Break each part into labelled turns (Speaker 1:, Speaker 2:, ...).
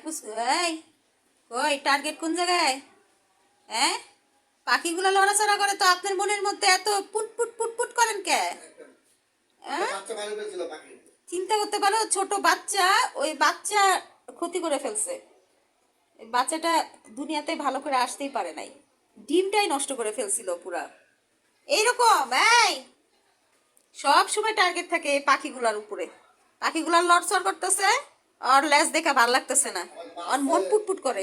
Speaker 1: পুষ্কু, এই কই টার্গেট কোন জায়গায়? হ্যাঁ, পাখিগুলো লড়াচড়া করে তো আপনার মনের মধ্যে এত পুট পুট পুট পুট করেন কে? হ্যাঁ? চিন্তা করতে পারো, ছোট বাচ্চা, ওই বাচ্চা ক্ষতি করে ফেলছে। ওই বাচ্চাটা দুনিয়াতে ভালো করে আসতেই পারে নাই, ডিমটাই নষ্ট করে ফেলছিল পুরা। এইরকম এই সব সময় টার্গেট থাকে এই পাখিগুলার উপরে। পাখিগুলার লড়চড় করতেছে, আর লেজ দেখা ভাল লাগতেছে না, আর মন পুটপুট করে।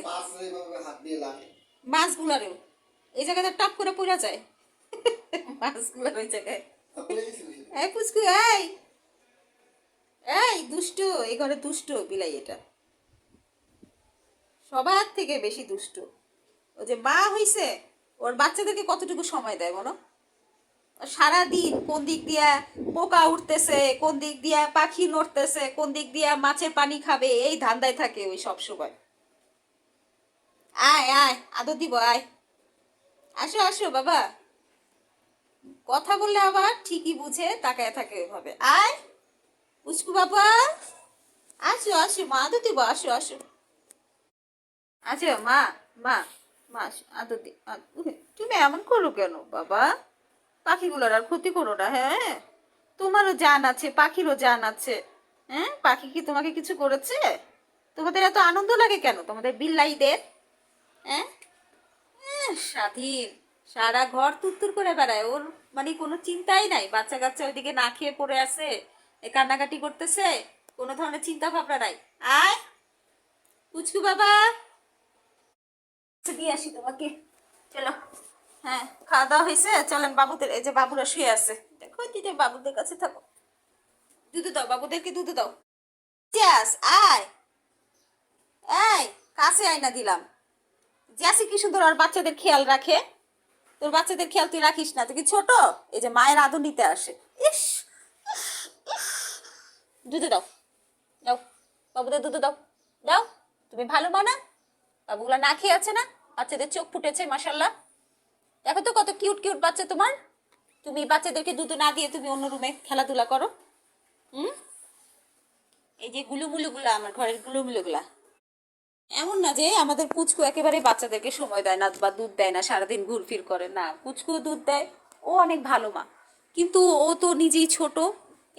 Speaker 1: মাছগুলারেও এই জায়গাটা টপ করে পড়া যায়। মাছগুলার ওই জায়গায়। এই পুচকু, এই এই দুষ্ট, এই ঘরে দুষ্ট বিলাই এটা, সবার থেকে বেশি দুষ্ট। ও যে মা হইছে, ওর বাচ্চাদেরকে কতটুকু সময় দেয় বলো? সারাদিন কোন দিক দিয়া পোকা উঠতেছে, কোন দিক দিয়া পাখি নড়তেছে, কোন দিক দিয়া মাছের পানি খাবে, এই ধান্দায় থাকে ওই সব সময়। আয় আয় আদর দিব, আয়, আসো আসো বাবা। কথা বললে আবার ঠিকই বুঝে তাকায় থাকে ওইভাবে। আয় উস্কু বাবা, আসো আসো, মা আদর দিব, আসো আসো। আচ্ছা মা, মা, মা আসো, আদর দি। তুমি এমন করো কেন বাবা? পাখিগুলোর আর ক্ষতি করো না, হ্যাঁ? তোমারও জান আছে, পাখিরও জান আছে। হ্যাঁ, পাখি কি তোমাকে কিছু করেছে? তোমাদের এত আনন্দ লাগে কেন তোমাদের বিল্লাইদের? হ্যাঁ, স্বাধীন, সারা ঘর তুত্তুর করে বেড়ায় ওর, মানে কোনো চিন্তাই নাই। বাচ্চা কাচ্চা ওইদিকে না খেয়ে পড়ে আছে, এ কান্নাকাটি করতেছে, কোনো ধরনের চিন্তা ভাবনা নাই। আয় পুচকু বাবা, দিয়ে আসি তোমাকে, চলো। হ্যাঁ, খাওয়া দাওয়া হয়েছে, চলেন বাবুদের, এই যে বাবুরা শুয়ে আছে, দেখো দিদি বাবুদের কাছে থাকো। দুধ দাও বাবুদেরকে, দুধ দাও। জ্যাস আয়, এই কাছে আয়না দিলাম। জ্যাসি কি সুন্দর আর বাচ্চাদের খেয়াল রাখে। তোর বাচ্চাদের খেয়াল তুই রাখিস না, তুই কি ছোট? এই যে মায়ের আদর নিতে আসে। ইস, দুধ দাও, দাও বাবুদের দুধ দাও, দাও। তুমি ভালো মা না? বাবুগুলা না খেয়ে আছে না? বাচ্চাদের চোখ ফুটেছে মাশাল্লাহ। দেখো তো কত কিউট কিউট বাচ্চা তোমার। তুমি বাচ্চাদেরকে দুধ না দিয়ে তুমি অন্য রুমে খেলাধুলা করো। হুম, এই যে গুলুমুলুগুলা, আমার ঘরের গুলুমুলুগুলা। এমন না যে আমাদের পুচকু একেবারে বাচ্চাদেরকে সময় দেয় না বা দুধ দেয় না, সারাদিন ঘুরফির করে না, পুচকু দুধ দেয়, ও অনেক ভালো মা। কিন্তু ও তো নিজেই ছোট,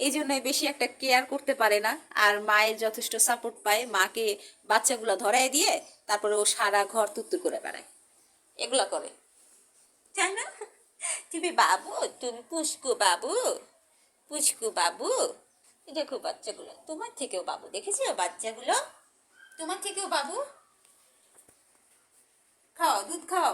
Speaker 1: এই জন্য বেশি একটা কেয়ার করতে পারে না। আর মায়ের যথেষ্ট সাপোর্ট পায়, মাকে বাচ্চাগুলা ধরায় দিয়ে তারপরে ও সারা ঘর তুত্তুর করে বেড়ায়, এগুলা করে, তাই না? তুমি বাবু, তুমি পুচকু বাবু, পুচকু বাবু। দেখো বাচ্চাগুলো তোমার থেকেও বাবু, দেখেছো বাচ্চাগুলো তোমার থেকেও বাবু। খাও দুধ খাও।